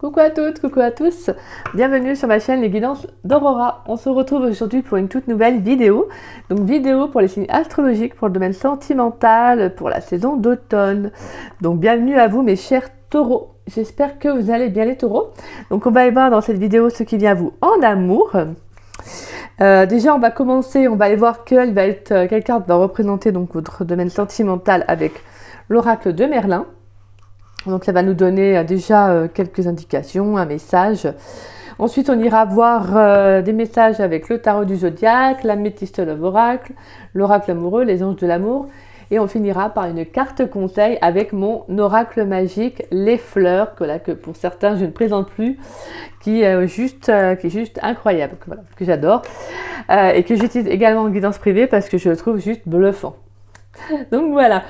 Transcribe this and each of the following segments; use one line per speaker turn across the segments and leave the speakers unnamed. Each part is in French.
Coucou à toutes, coucou à tous, bienvenue sur ma chaîne Les Guidances d'Aurora. On se retrouve aujourd'hui pour une toute nouvelle vidéo. Donc vidéo pour les signes astrologiques, pour le domaine sentimental, pour la saison d'automne. Donc bienvenue à vous mes chers taureaux. J'espère que vous allez bien les taureaux. Donc on va aller voir dans cette vidéo ce qui vient à vous en amour. Déjà on va commencer, on va aller voir quelle carte va représenter donc votre domaine sentimental avec l'oracle de Merlin. Donc ça va nous donner déjà quelques indications, un message. Ensuite on ira voir des messages avec le tarot du zodiaque, l'améthyste Love Oracle, l'oracle amoureux, les anges de l'amour. Et on finira par une carte conseil avec mon oracle magique, les fleurs, que pour certains je ne présente plus, qui est juste incroyable, que j'adore. Et que j'utilise également en guidance privée parce que je le trouve juste bluffant. Donc voilà.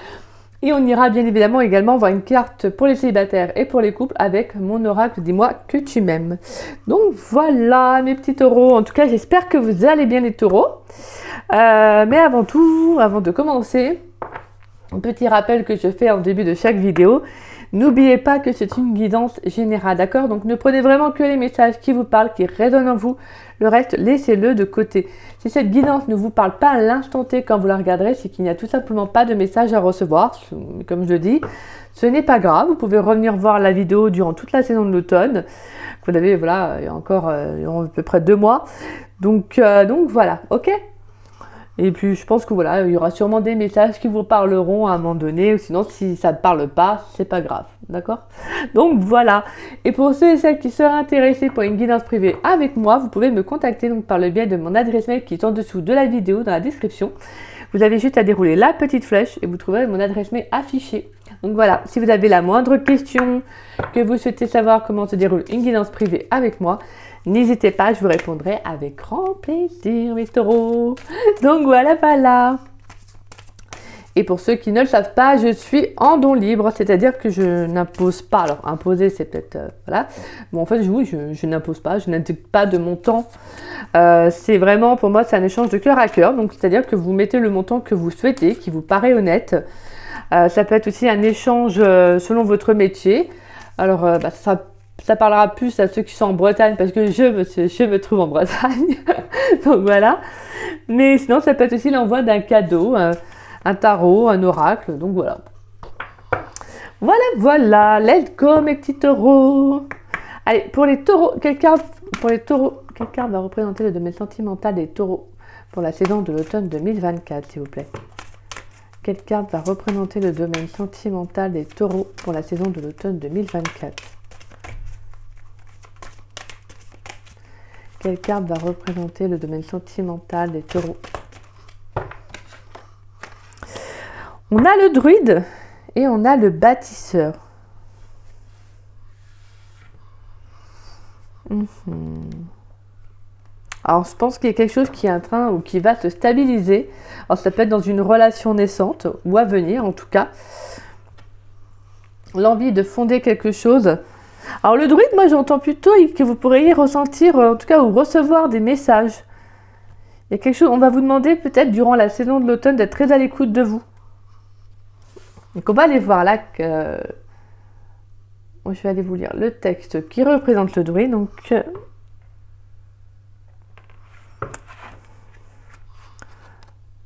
Et on ira bien évidemment également voir une carte pour les célibataires et pour les couples avec mon oracle « Dis-moi que tu m'aimes ». Donc voilà mes petits taureaux. En tout cas, j'espère que vous allez bien les taureaux. Mais avant tout, avant de commencer, un petit rappel que je fais en début de chaque vidéo. N'oubliez pas que c'est une guidance générale, d'accord? Donc ne prenez vraiment que les messages qui vous parlent, qui résonnent en vous. Le reste, laissez-le de côté. Si cette guidance ne vous parle pas à l'instant T quand vous la regarderez, c'est qu'il n'y a tout simplement pas de message à recevoir. Comme je le dis, ce n'est pas grave. Vous pouvez revenir voir la vidéo durant toute la saison de l'automne. Vous avez, voilà, il y a encore à peu près 2 mois. Donc voilà, ok? Et puis je pense que voilà, il y aura sûrement des messages qui vous parleront à un moment donné, ou sinon si ça ne parle pas, c'est pas grave, d'accord? Donc voilà. Et pour ceux et celles qui seraient intéressés pour une guidance privée avec moi, vous pouvez me contacter donc par le biais de mon adresse mail qui est en dessous de la vidéo, dans la description. Vous avez juste à dérouler la petite flèche et vous trouverez mon adresse mail affichée. Donc voilà, si vous avez la moindre question, que vous souhaitez savoir comment se déroule une guidance privée avec moi, n'hésitez pas, je vous répondrai avec grand plaisir, mes taureaux. Donc voilà. Et pour ceux qui ne le savent pas, je suis en don libre, c'est-à-dire que je n'impose pas. Alors, imposer, c'est peut-être... voilà. Bon, en fait, oui, je n'impose pas, je n'indique pas de montant. C'est vraiment, pour moi, c'est un échange de cœur à cœur. Donc, c'est-à-dire que vous mettez le montant que vous souhaitez, qui vous paraît honnête. Ça peut être aussi un échange selon votre métier. Alors, ça parlera plus à ceux qui sont en Bretagne parce que je me trouve en Bretagne. Donc voilà. Mais sinon, ça peut être aussi l'envoi d'un cadeau, un tarot, un oracle. Donc voilà. Voilà. Let's go mes petits taureaux. Allez, pour les taureaux, quelle carte va représenter le domaine sentimental des taureaux pour la saison de l'automne 2024, s'il vous plaît? Quelle carte va représenter le domaine sentimental des taureaux pour la saison de l'automne 2024? Quelle carte va représenter le domaine sentimental des taureaux? On a le druide et on a le bâtisseur. Alors, je pense qu'il y a quelque chose qui est en train ou qui va se stabiliser. Alors, ça peut être dans une relation naissante ou à venir, en tout cas. L'envie de fonder quelque chose. Alors le druide, moi j'entends plutôt que vous pourriez ressentir, en tout cas, ou recevoir des messages. Il y a quelque chose, on va vous demander peut-être durant la saison de l'automne d'être très à l'écoute de vous. Donc on va aller voir là que... Je vais aller vous lire le texte qui représente le druide. Donc...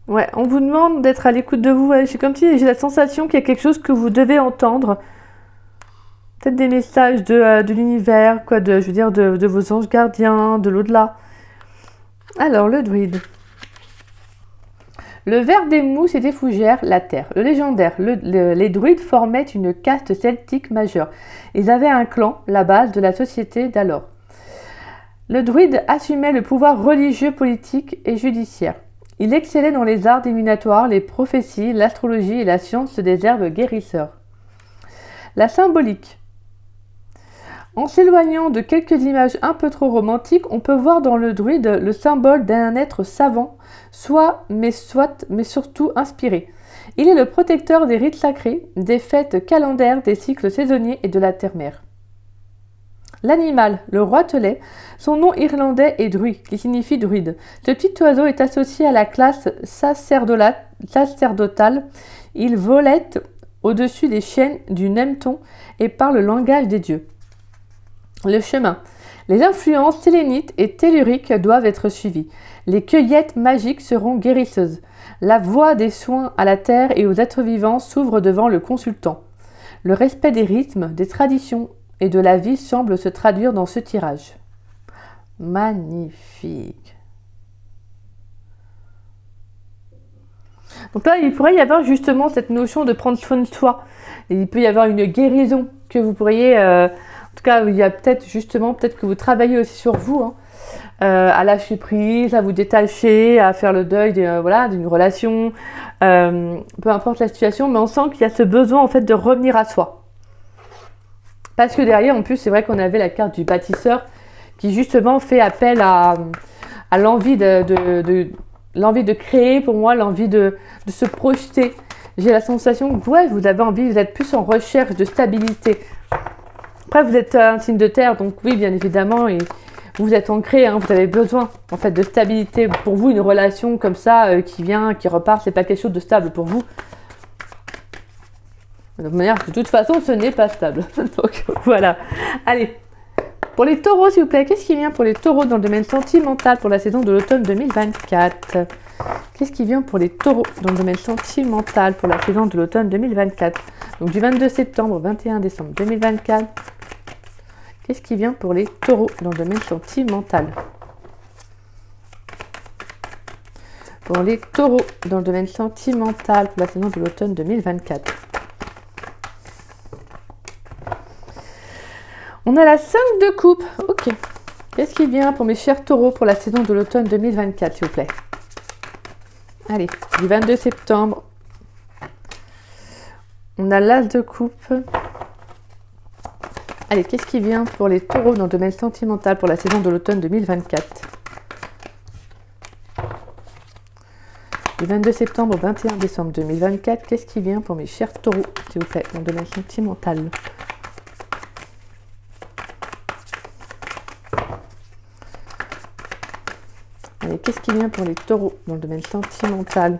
Ouais, on vous demande d'être à l'écoute de vous. C'est comme si j'ai la sensation qu'il y a quelque chose que vous devez entendre. Peut-être des messages de l'univers, je veux dire de vos anges gardiens, de l'au-delà. Alors, le druide. Le ver des mousses et des fougères, la terre. Le légendaire. Les druides formaient une caste celtique majeure. Ils avaient un clan, la base de la société d'alors. Le druide assumait le pouvoir religieux, politique et judiciaire. Il excellait dans les arts divinatoires, les prophéties, l'astrologie et la science des herbes guérisseurs. La symbolique. En s'éloignant de quelques images un peu trop romantiques, on peut voir dans le druide le symbole d'un être savant, mais surtout inspiré. Il est le protecteur des rites sacrés, des fêtes calendaires, des cycles saisonniers et de la terre-mère. L'animal, le roitelet, son nom irlandais est druid, qui signifie druide. Ce petit oiseau est associé à la classe sacerdotale. Il volette au-dessus des chênes du Nemeton et parle le langage des dieux. Le chemin. Les influences sélénites et telluriques doivent être suivies. Les cueillettes magiques seront guérisseuses. La voie des soins à la terre et aux êtres vivants s'ouvre devant le consultant. Le respect des rythmes, des traditions et de la vie semble se traduire dans ce tirage. Magnifique. Donc là, il pourrait y avoir justement cette notion de prendre soin de soi. Et il peut y avoir une guérison que vous pourriez... en tout cas, il y a peut-être justement, peut-être que vous travaillez aussi sur vous, hein, à lâcher prise, à vous détacher, à faire le deuil voilà, d'une relation, peu importe la situation, mais on sent qu'il y a ce besoin en fait de revenir à soi. Parce que derrière, en plus, c'est vrai qu'on avait la carte du bâtisseur qui justement fait appel à l'envie l'envie de créer, pour moi, l'envie de se projeter. J'ai la sensation que ouais, vous avez envie, vous êtes plus en recherche de stabilité. Après, vous êtes un signe de terre, donc oui, bien évidemment, et vous êtes ancré, hein, vous avez besoin en fait de stabilité. Pour vous, une relation comme ça qui vient, qui repart, c'est pas quelque chose de stable pour vous. De manière, de toute façon, ce n'est pas stable. Donc voilà. Allez. Pour les taureaux, s'il vous plaît, qu'est-ce qui vient pour les taureaux dans le domaine sentimental pour la saison de l'automne 2024? Qu'est-ce qui vient pour les taureaux dans le domaine sentimental pour la saison de l'automne 2024? Donc du 22 septembre au 21 décembre 2024. Qu'est-ce qui vient pour les taureaux dans le domaine sentimental? Pour les taureaux dans le domaine sentimental pour la saison de l'automne 2024. On a la 5 de coupe. Ok. Qu'est-ce qui vient pour mes chers taureaux pour la saison de l'automne 2024, s'il vous plaît? Allez, du 22 septembre. On a l'as de coupe. Allez, qu'est-ce qui vient pour les taureaux dans le domaine sentimental pour la saison de l'automne 2024? Du 22 septembre au 21 décembre 2024, qu'est-ce qui vient pour mes chers taureaux, s'il vous plaît, dans le domaine sentimental? Allez, qu'est-ce qui vient pour les taureaux dans le domaine sentimental?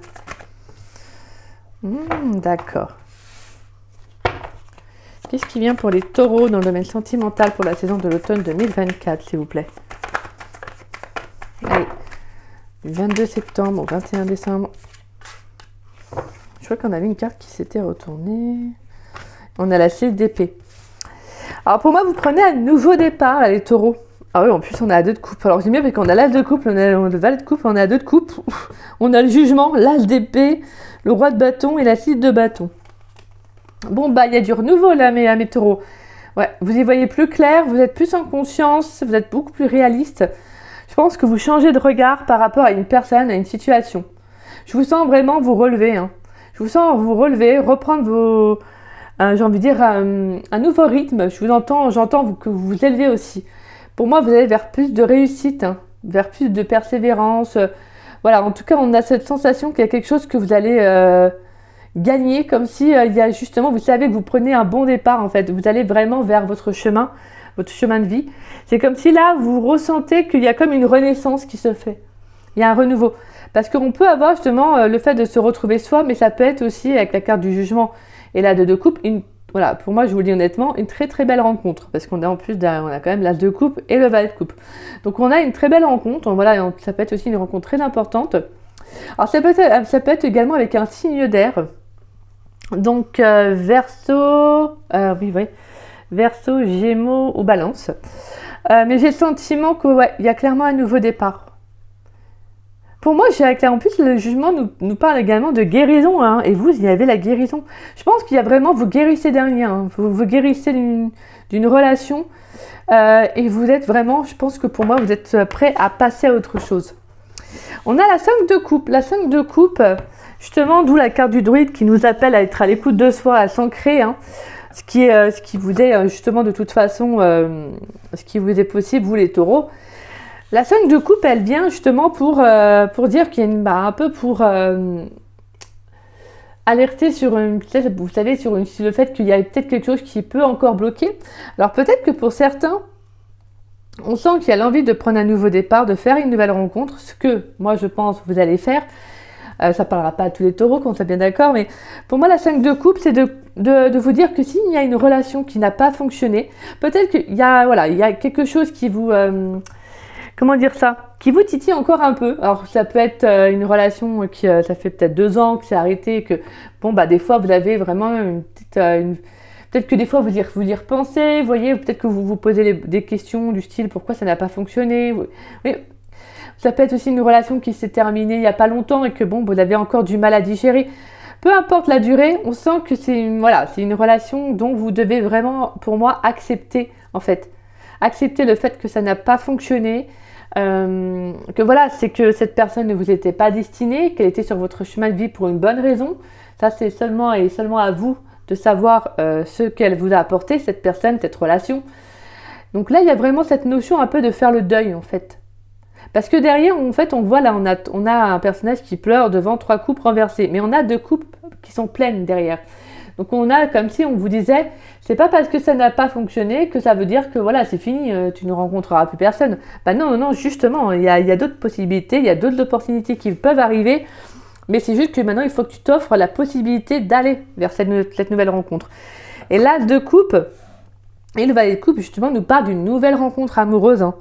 D'accord. Qu'est-ce qui vient pour les taureaux dans le domaine sentimental pour la saison de l'automne 2024, s'il vous plaît? Allez, du 22 septembre au 21 décembre. Je crois qu'on avait une carte qui s'était retournée. On a la 6 d'épée. Alors pour moi, vous prenez un nouveau départ, là, les taureaux. Ah oui, en plus, on a la 2 de coupe. Alors j'aime bien parce qu'on a l'as de coupe, on a le valet de coupe, on a la 2 de coupe. On a le jugement, l'as d'épée, le roi de bâton et la 6 de bâton. Bon, bah, il y a du renouveau là, mes taureaux. Ouais, vous y voyez plus clair, vous êtes plus en conscience, vous êtes beaucoup plus réaliste. Je pense que vous changez de regard par rapport à une personne, à une situation. Je vous sens vraiment vous relever. Hein. Je vous sens vous relever, reprendre vos... j'ai envie de dire un nouveau rythme. Je vous entends, j'entends que vous vous élevez aussi. Pour moi, vous allez vers plus de réussite, hein, vers plus de persévérance. Voilà, en tout cas, on a cette sensation qu'il y a quelque chose que vous allez gagner, comme si il y a justement, vous savez que vous prenez un bon départ, en fait. Vous allez vraiment vers votre chemin de vie. C'est comme si là, vous ressentez qu'il y a comme une renaissance qui se fait. Il y a un renouveau. Parce qu'on peut avoir justement le fait de se retrouver soi, mais ça peut être aussi, avec la carte du jugement et la 2 de coupe, voilà, pour moi, je vous le dis honnêtement, une très très belle rencontre. Parce qu'on a en plus, on a quand même l'as de coupe et le valet de coupe. Donc on a une très belle rencontre. Voilà, ça peut être aussi une rencontre très importante. Alors ça peut être également avec un signe d'air. Donc Verseau, oui, Verseau, Gémeaux ou Balance. Mais j'ai le sentiment que ouais, il y a clairement un nouveau départ. Pour moi, en plus, le jugement nous parle également de guérison, hein, et vous, il y avait la guérison. Je pense qu'il y a vraiment, vous guérissez d'un lien, hein, vous guérissez d'une relation, et vous êtes vraiment, je pense que pour moi, vous êtes prêt à passer à autre chose. On a la 5 de coupe. La 5 de coupe, justement, d'où la carte du druide qui nous appelle à être à l'écoute de soi, à s'ancrer, hein, ce qui vous est justement de toute façon, ce qui vous est possible, vous les taureaux. La 5 de coupe, elle vient justement pour dire qu'il y a un peu pour alerter sur vous savez, sur le fait qu'il y a peut-être quelque chose qui peut encore bloquer. Alors peut-être que pour certains, on sent qu'il y a l'envie de prendre un nouveau départ, de faire une nouvelle rencontre, ce que moi je pense vous allez faire. Ça parlera pas à tous les taureaux, qu'on soit bien d'accord, mais pour moi, la 5 de coupe, c'est de vous dire que s'il y a une relation qui n'a pas fonctionné, peut-être qu'il y a, voilà, il y a quelque chose qui vous... comment dire ça? Qui vous titille encore un peu. Alors, ça peut être une relation qui, ça fait peut-être 2 ans que c'est arrêté, que, bon, bah, des fois, vous avez vraiment une petite... peut-être que des fois, vous y repensez, vous voyez, peut-être que vous vous posez des questions du style, pourquoi ça n'a pas fonctionné? Oui. Ça peut être aussi une relation qui s'est terminée il n'y a pas longtemps et que, bon, vous avez encore du mal à digérer. Peu importe la durée, on sent que c'est une relation dont vous devez vraiment, pour moi, accepter, en fait. Accepter le fait que ça n'a pas fonctionné, que voilà, c'est que cette personne ne vous était pas destinée, qu'elle était sur votre chemin de vie pour une bonne raison. Ça, c'est seulement à vous de savoir ce qu'elle vous a apporté, cette personne, cette relation. Donc là, il y a vraiment cette notion un peu de faire le deuil, en fait. Parce que derrière, en fait, on voit là, on a un personnage qui pleure devant 3 coupes renversées. Mais on a 2 coupes qui sont pleines derrière. Donc on a comme si on vous disait, c'est pas parce que ça n'a pas fonctionné que ça veut dire que voilà, c'est fini, tu ne rencontreras plus personne. Bah non, justement, il y a d'autres possibilités, il y a d'autres opportunités qui peuvent arriver. Mais c'est juste que maintenant, il faut que tu t'offres la possibilité d'aller vers cette nouvelle rencontre. Et là, 2 coupes, et le valet de coupe, justement, nous parle d'une nouvelle rencontre amoureuse. Hein.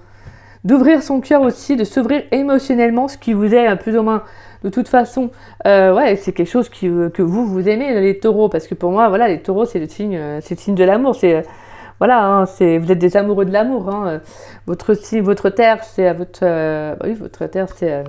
D'ouvrir son cœur aussi, de s'ouvrir émotionnellement, ce qui vous est plus ou moins, de toute façon, ouais, c'est quelque chose que vous aimez, les taureaux. Parce que pour moi, voilà, les taureaux, c'est le signe de l'amour. Voilà, hein, vous êtes des amoureux de l'amour. Hein. Votre terre, c'est oui, votre terre, c'est...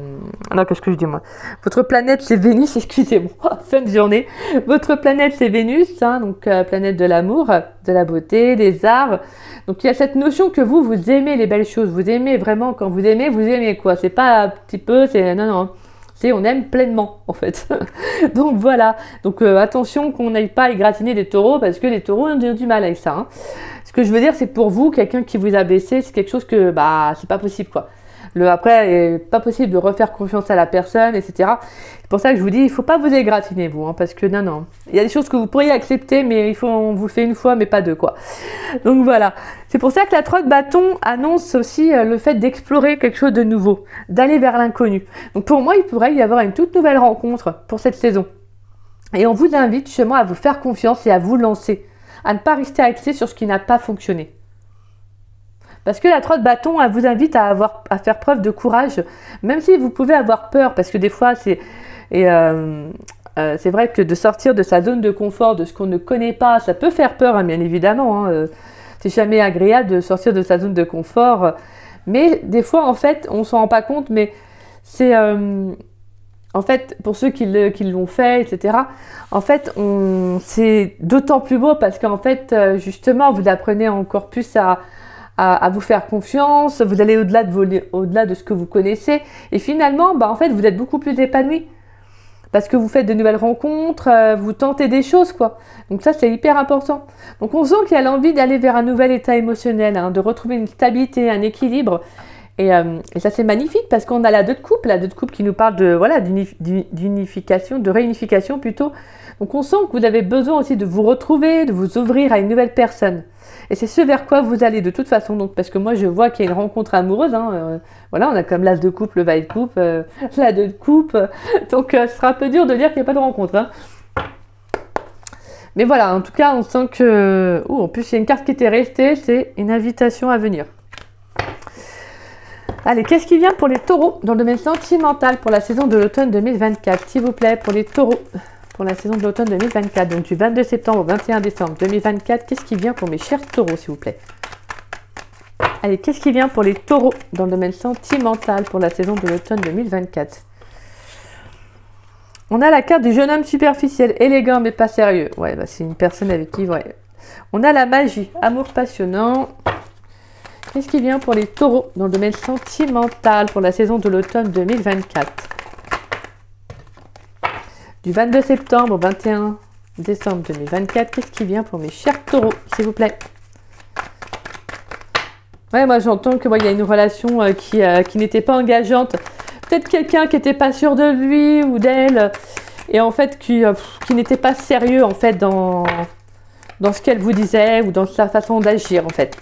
non, qu'est-ce que je dis, moi? Votre planète, c'est Vénus, excusez-moi, fin de journée. Votre planète, c'est Vénus, hein, donc planète de l'amour, de la beauté, des arts. Donc, il y a cette notion que vous aimez les belles choses. Vous aimez vraiment, quand vous aimez quoi. C'est pas un petit peu, c'est... Non. C'est on aime pleinement, en fait. Donc, voilà. Donc, attention qu'on n'aille pas égratigner des taureaux, parce que les taureaux ont du mal avec ça, hein. Ce que je veux dire, c'est pour vous, quelqu'un qui vous a blessé, c'est quelque chose que, bah, c'est pas possible, quoi. Après, il n'est pas possible de refaire confiance à la personne, etc. C'est pour ça que je vous dis, il ne faut pas vous égratigner, vous, hein, parce que non. Il y a des choses que vous pourriez accepter, mais on vous le fait une fois, mais pas 2, quoi. Donc voilà. C'est pour ça que la 3 de bâton annonce aussi le fait d'explorer quelque chose de nouveau, d'aller vers l'inconnu. Donc pour moi, il pourrait y avoir une toute nouvelle rencontre pour cette saison. Et on vous invite justement à vous faire confiance et à vous lancer, à ne pas rester axé sur ce qui n'a pas fonctionné. Parce que la 3 de bâton, elle vous invite à faire preuve de courage, même si vous pouvez avoir peur, parce que des fois, c'est vrai que de sortir de sa zone de confort, de ce qu'on ne connaît pas, ça peut faire peur, hein, bien évidemment. Hein, c'est jamais agréable de sortir de sa zone de confort. Mais des fois, en fait, on ne s'en rend pas compte, mais c'est... en fait, pour ceux qui l'ont fait, etc., en fait, c'est d'autant plus beau parce qu'en fait, justement, vous apprenez encore plus à vous faire confiance, vous allez au-delà de ce que vous connaissez, et finalement, bah, en fait, vous êtes beaucoup plus épanoui parce que vous faites de nouvelles rencontres, vous tentez des choses, quoi. Donc ça, c'est hyper important. Donc on sent qu'il y a l'envie d'aller vers un nouvel état émotionnel, hein, de retrouver une stabilité, un équilibre. Et ça, c'est magnifique parce qu'on a la 2 de coupe qui nous parle de voilà d'unification, de réunification plutôt. Donc on sent que vous avez besoin aussi de vous retrouver, de vous ouvrir à une nouvelle personne. Et c'est ce vers quoi vous allez de toute façon. Donc parce que moi je vois qu'il y a une rencontre amoureuse. Hein, voilà, on a comme l'as de coupe, le valet de coupe, la 2 de coupe. Donc ce sera un peu dur de dire qu'il n'y a pas de rencontre. Hein. Mais voilà, en tout cas, on sent que... en plus, il y a une carte qui était restée, c'est une invitation à venir. Allez, qu'est-ce qui vient pour les taureaux dans le domaine sentimental pour la saison de l'automne 2024, s'il vous plaît, pour les taureaux, pour la saison de l'automne 2024, donc du 22 septembre au 21 décembre 2024, qu'est-ce qui vient pour mes chers taureaux, s'il vous plaît? Allez, qu'est-ce qui vient pour les taureaux dans le domaine sentimental pour la saison de l'automne 2024? On a la carte du jeune homme superficiel, élégant mais pas sérieux. Ouais, bah, c'est une personne avec qui, ouais. On a la magie, amour passionnant. Qu'est-ce qui vient pour les taureaux dans le domaine sentimental pour la saison de l'automne 2024? Du 22 septembre au 21 décembre 2024, qu'est-ce qui vient pour mes chers taureaux, s'il vous plaît? Ouais, moi j'entends que il y a une relation qui n'était pas engageante. Peut-être quelqu'un qui n'était pas sûr de lui ou d'elle et en fait qui n'était pas sérieux en fait dans ce qu'elle vous disait ou dans sa façon d'agir en fait.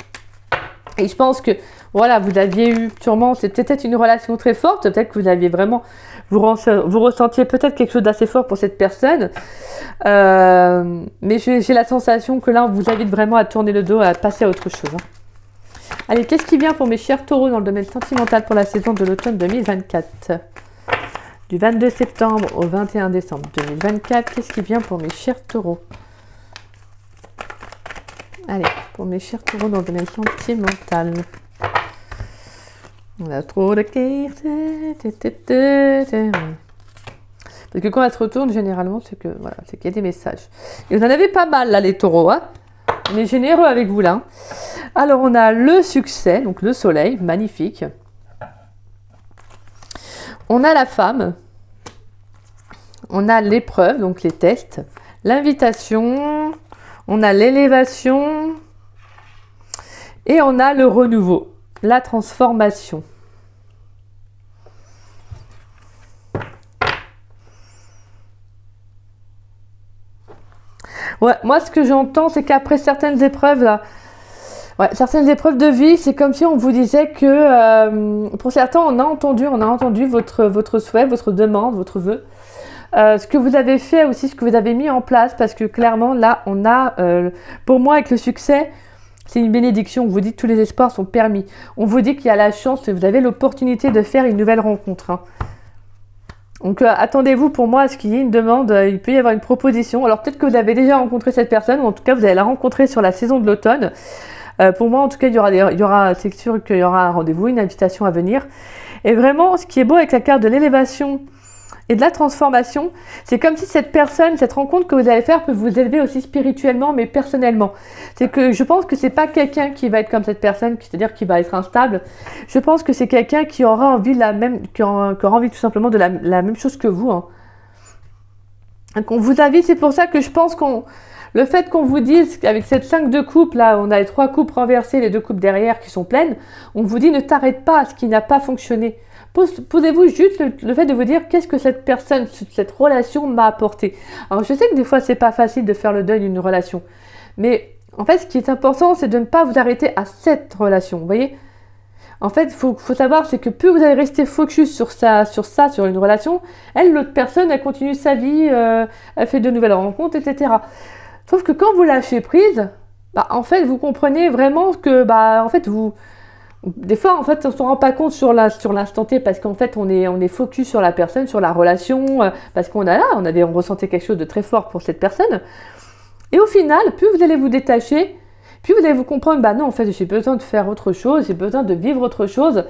Et je pense que voilà, vous aviez eu sûrement, c'est peut-être une relation très forte, peut-être que vous aviez vraiment, vous ressentiez peut-être quelque chose d'assez fort pour cette personne, mais j'ai la sensation que là, on vous invite vraiment à tourner le dos, à passer à autre chose. Hein. Allez, qu'est-ce qui vient pour mes chers taureaux dans le domaine sentimental pour la saison de l'automne 2024 ? Du 22 septembre au 21 décembre 2024, qu'est-ce qui vient pour mes chers taureaux ? Allez, pour mes chers taureaux dans le domaine sentimental. On a trop de cartes. Parce que quand elle se retourne, généralement, c'est que voilà, c'est qu'il y a des messages. Et vous en avez pas mal là, les taureaux. Hein, on est généreux avec vous là. Alors, on a le succès, donc le soleil, magnifique. On a la femme. On a l'épreuve, donc les tests. L'invitation. On a l'élévation et on a le renouveau, la transformation. Ouais, moi ce que j'entends, c'est qu'après certaines épreuves là, certaines épreuves de vie, c'est comme si on vous disait que pour certains, on a entendu votre souhait, votre demande, votre vœu. Ce que vous avez fait aussi, ce que vous avez mis en place, parce que clairement, là, on a, pour moi, avec le succès, c'est une bénédiction. On vous dit que tous les espoirs sont permis. On vous dit qu'il y a la chance, vous avez l'opportunité de faire une nouvelle rencontre. Hein. Donc, attendez-vous pour moi à ce qu'il y ait une demande, il peut y avoir une proposition. Alors, peut-être que vous avez déjà rencontré cette personne, ou en tout cas, vous allez la rencontrer sur la saison de l'automne. Pour moi, en tout cas, c'est sûr qu'il y aura un rendez-vous, une invitation à venir. Et vraiment, ce qui est beau avec la carte de l'élévation, et de la transformation, c'est comme si cette personne, cette rencontre que vous allez faire peut vous élever aussi spirituellement, mais personnellement. C'est que je pense que c'est pas quelqu'un qui va être comme cette personne, c'est-à-dire qui va être instable. Je pense que c'est quelqu'un qui aura envie qui aura envie tout simplement de la même chose que vous. Hein. Donc on vous invite, c'est pour ça que je pense le fait qu'on vous dise qu'avec cette 5 de coupe, là, on a les 3 coupes renversées, les 2 coupes derrière qui sont pleines, on vous dit ne t'arrête pas à ce qui n'a pas fonctionné. Posez-vous juste le fait de vous dire qu'est-ce que cette personne, cette relation m'a apporté. Alors je sais que des fois c'est pas facile de faire le deuil d'une relation, mais en fait ce qui est important c'est de ne pas vous arrêter à cette relation, vous voyez. En fait, faut savoir c'est que plus vous allez rester focus sur une relation, l'autre personne, elle continue sa vie, elle fait de nouvelles rencontres, etc. Sauf que quand vous lâchez prise, en fait vous comprenez vraiment que en fait des fois, en fait, on ne se rend pas compte sur l'instant T parce qu'en fait, on est focus sur la personne, sur la relation, parce qu'on ressentait quelque chose de très fort pour cette personne. Et au final, plus vous allez vous détacher, plus vous allez vous comprendre, non, en fait, j'ai besoin de faire autre chose, j'ai besoin de vivre autre chose,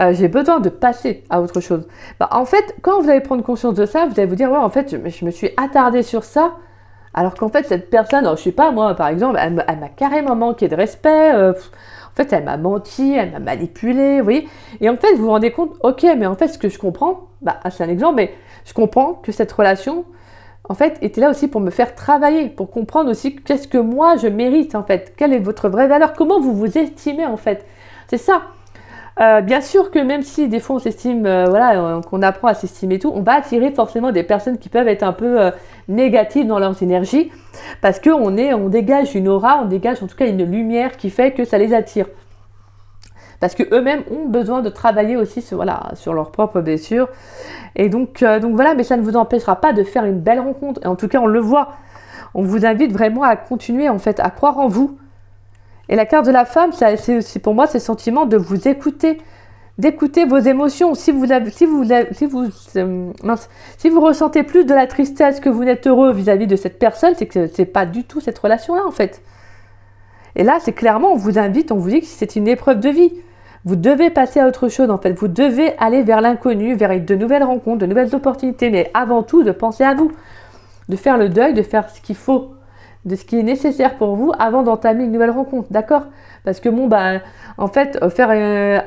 j'ai besoin de passer à autre chose. En fait, quand vous allez prendre conscience de ça, vous allez vous dire, ouais, en fait, je me suis attardée sur ça, alors qu'en fait, cette personne, je sais pas, moi, par exemple, elle m'a carrément manqué de respect, en fait, elle m'a menti, elle m'a manipulé, vous voyez. Et en fait, vous vous rendez compte, ok, mais en fait, ce que je comprends, c'est un exemple, mais je comprends que cette relation, en fait, était là aussi pour me faire travailler, pour comprendre aussi qu'est-ce que moi, je mérite, en fait. Quelle est votre vraie valeur, comment vous vous estimez, en fait. C'est ça. Bien sûr que même si des fois on s'estime, qu'on apprend à s'estimer tout, on va attirer forcément des personnes qui peuvent être un peu négatives dans leurs énergies, parce qu'on dégage une aura, on dégage en tout cas une lumière qui fait que ça les attire. Parce qu'eux-mêmes ont besoin de travailler aussi sur leurs propres blessures. Et donc voilà, mais ça ne vous empêchera pas de faire une belle rencontre. Et en tout cas, on le voit. On vous invite vraiment à continuer en fait, à croire en vous. Et la carte de la femme, c'est aussi pour moi, c'est le sentiment de vous écouter, d'écouter vos émotions. Si vous ressentez plus de la tristesse, que vous n'êtes heureux vis-à-vis de cette personne, c'est que c'est pas du tout cette relation-là en fait. Et là, c'est clairement, on vous invite, on vous dit que c'est une épreuve de vie. Vous devez passer à autre chose en fait. Vous devez aller vers l'inconnu, vers de nouvelles rencontres, de nouvelles opportunités, mais avant tout, de penser à vous, de faire le deuil, de faire ce qu'il faut, de ce qui est nécessaire pour vous avant d'entamer une nouvelle rencontre, d'accord? Parce que en fait,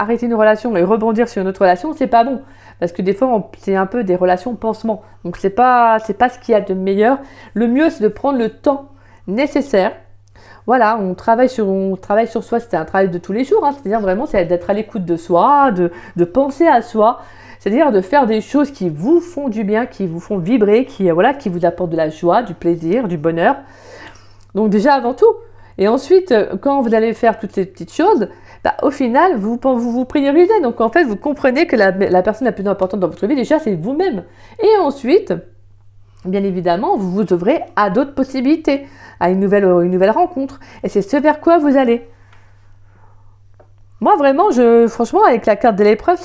arrêter une relation et rebondir sur une autre relation, c'est pas bon. Parce que des fois, c'est un peu des relations pansement. Donc c'est pas ce qu'il y a de meilleur. Le mieux, c'est de prendre le temps nécessaire. Voilà, on travaille sur soi, c'est un travail de tous les jours, hein, c'est-à-dire vraiment, c'est d'être à l'écoute de soi, de penser à soi, c'est-à-dire de faire des choses qui vous font du bien, qui vous font vibrer, qui vous apportent de la joie, du plaisir, du bonheur. Donc déjà avant tout, Et ensuite, quand vous allez faire toutes ces petites choses, bah, au final, vous priorisez. Donc en fait, vous comprenez que la personne la plus importante dans votre vie, déjà, c'est vous-même. Et ensuite, bien évidemment, vous vous ouvrez à d'autres possibilités, à une nouvelle rencontre. Et c'est ce vers quoi vous allez. Moi, vraiment, franchement, avec la carte de l'épreuve,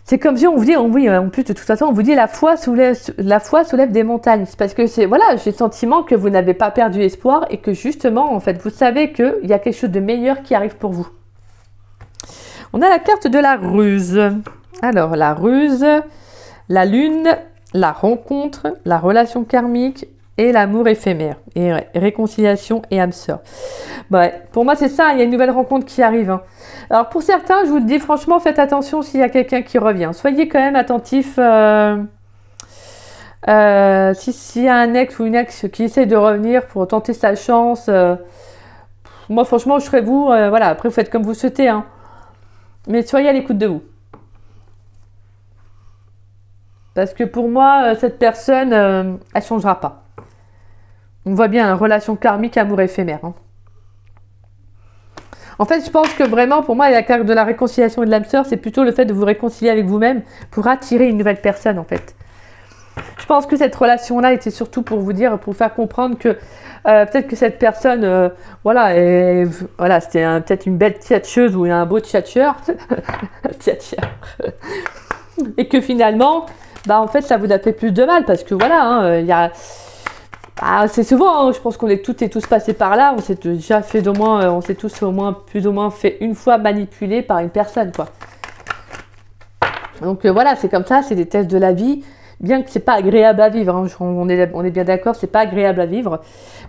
c'est comme si on vous dit, oui, en plus, de toute façon, on vous dit la foi soulève des montagnes. C'est parce que voilà, j'ai le sentiment que vous n'avez pas perdu espoir et que justement, en fait, vous savez qu'il y a quelque chose de meilleur qui arrive pour vous. On a la carte de la ruse. Alors, la ruse, la lune, la rencontre, la relation karmique et l'amour éphémère. Et ouais, réconciliation et âme sœur. Ouais, pour moi, c'est ça, il y a une nouvelle rencontre qui arrive. Hein. Alors, pour certains, je vous le dis, franchement, faites attention s'il y a quelqu'un qui revient. Soyez quand même attentifs s'il y a un ex ou une ex qui essaie de revenir pour tenter sa chance. Moi, franchement, je serais vous. Voilà, après, vous faites comme vous souhaitez. Hein. Mais soyez à l'écoute de vous. Parce que pour moi, cette personne, elle ne changera pas. On voit bien, une relation karmique, amour éphémère. Hein. En fait, je pense que vraiment, pour moi, la carte de la réconciliation et de l'âme sœur, c'est plutôt le fait de vous réconcilier avec vous-même pour attirer une nouvelle personne, en fait. Je pense que cette relation-là était surtout pour vous dire, pour faire comprendre que peut-être que cette personne, voilà, c'était peut-être une belle tchatcheuse ou un beau tchatcheur. Et que finalement, bah, en fait, ça vous a fait plus de mal parce que voilà, hein, il y a... c'est souvent, hein, je pense qu'on est toutes et tous passés par là, on s'est déjà fait on s'est tous au moins, plus ou moins fait une fois manipuler par une personne, quoi. Donc voilà, c'est comme ça, c'est des tests de la vie, bien que c'est pas agréable à vivre, hein, on est bien d'accord, c'est pas agréable à vivre,